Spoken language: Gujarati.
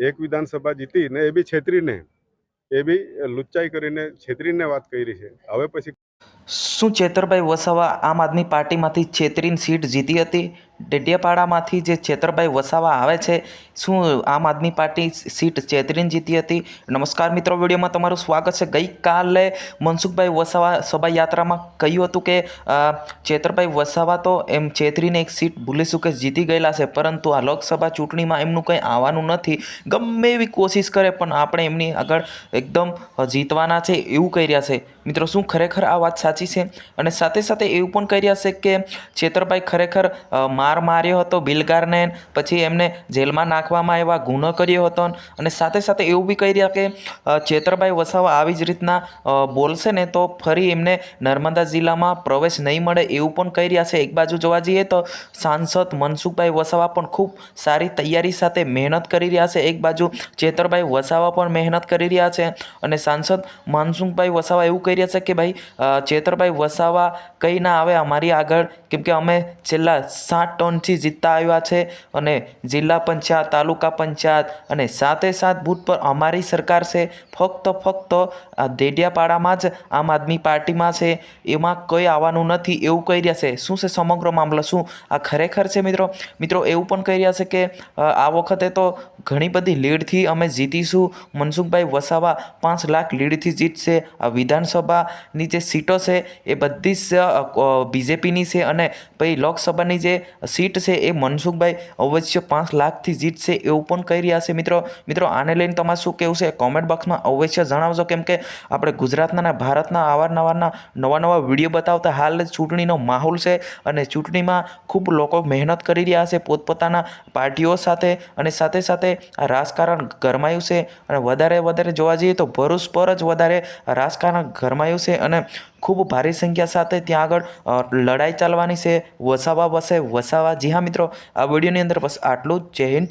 એક વિધાનસભા જીતી ને એ બી છેતરીને, એ બી લુચ્ચાઈ કરીને છેતરીને વાત કરી છે. હવે પછી શું ચેતરભાઈ વસાવા આમ આદમી પાર્ટીમાંથી છેતરીને સીટ જીતી હતી? ડેડિયાપાડામાંથી જે ચેતરભાઈ વસાવા આવે છે, શું આમ આદમી પાર્ટી સીટ છેતરીને જીતી હતી? નમસ્કાર મિત્રો, વિડીયોમાં તમારું સ્વાગત છે. ગઈકાલે મનસુખભાઈ વસાવા શોભાયાત્રામાં કહ્યું હતું કે ચેતરભાઈ વસાવા તો એમ છેતરીને એક સીટ ભૂલીશું કે જીતી ગયેલા છે, પરંતુ આ લોકસભા ચૂંટણીમાં એમનું કંઈ આવવાનું નથી. ગમે એવી કોશિશ કરે પણ આપણે એમની આગળ એકદમ જીતવાના છે એવું કહી રહ્યા છે. મિત્રો, શું ખરેખર આ વાત સાચી છે? અને સાથે સાથે એવું પણ કહી રહ્યા છે કે ચેતરભાઈ ખરેખર માર માર્યો હતો બિલગારને, પછી એમને જેલમાં નાખવામાં એવા ગુનો કર્યો હતો. અને સાથે સાથે એવું બી કહી રહ્યા કે ચેતરભાઈ વસાવા આવી જ રીતના બોલશે ને તો ફરી એમને નર્મદા જિલ્લામાં પ્રવેશ નહીં મળે એવું પણ કહી રહ્યા છે. એક બાજુ જોવા જઈએ તો સાંસદ મનસુખભાઈ વસાવા પણ ખૂબ સારી તૈયારી સાથે મહેનત કરી રહ્યા છે. એક બાજુ ચેતરભાઈ વસાવા પણ મહેનત કરી રહ્યા છે અને સાંસદ મનસુખભાઈ વસાવા એવું કહી રહ્યા છે કે ભાઈ ચેતરભાઈ વસાવા કંઈ ના આવે અમારી આગળ, કેમકે અમે છેલ્લા 7 ટર્મથી જીતતા આવ્યા છે અને જિલ્લા પંચાયત, તાલુકા પંચાયત અને સાથે બૂથ પર અમારી સરકાર છે. ફક્ત આ ડેડિયાપાડામાં જ આમ આદમી પાર્ટીમાં છે, એમાં કંઈ આવવાનું નથી એવું કહી રહ્યા છે. શું છે સમગ્ર મામલો? શું આ ખરેખર છે? મિત્રો એવું પણ કહી રહ્યા છે કે આ વખતે તો ઘણી બધી લીડથી અમે જીતીશું. મનસુખભાઈ વસાવા 5 લાખ લીડથી જીતશે. આ વિધાનસભાની જે સીટો છે એ બધી જ બીજેપીની છે અને પછી લોકસભાની જે સીટ છે એ મનસુખભાઈ અવશ્ય 5 લાખથી જીતશે એવું પણ કહી રહ્યા છે. મિત્રો આને લઈને તમારે શું કહેવું છે કોમેન્ટ બોક્સમાં અવશ્ય જણાવજો, કેમ કે આપણે ગુજરાતના અને ભારતના અવારનવારના નવા વિડીયો બતાવતા હાલ ચૂંટણીનો માહોલ છે અને ચૂંટણીમાં ખૂબ લોકો મહેનત કરી રહ્યા છે પોતપોતાના પાર્ટીઓ સાથે, અને સાથે સાથે આ રાજકારણ ગરમાયું છે અને વધારે જોવા જઈએ તો ભરૂચ પર જ વધારે રાજકારણ ગરમાયું છે અને ખૂબ ભારી સંખ્યા સાથે ત્યાં આગળ લડાઈ ચાલવાની છે. વસાવા વસે વસાવા. જી હા મિત્રો, આ વિડીયોની અંદર બસ આટલું જ. જય હિન્દ.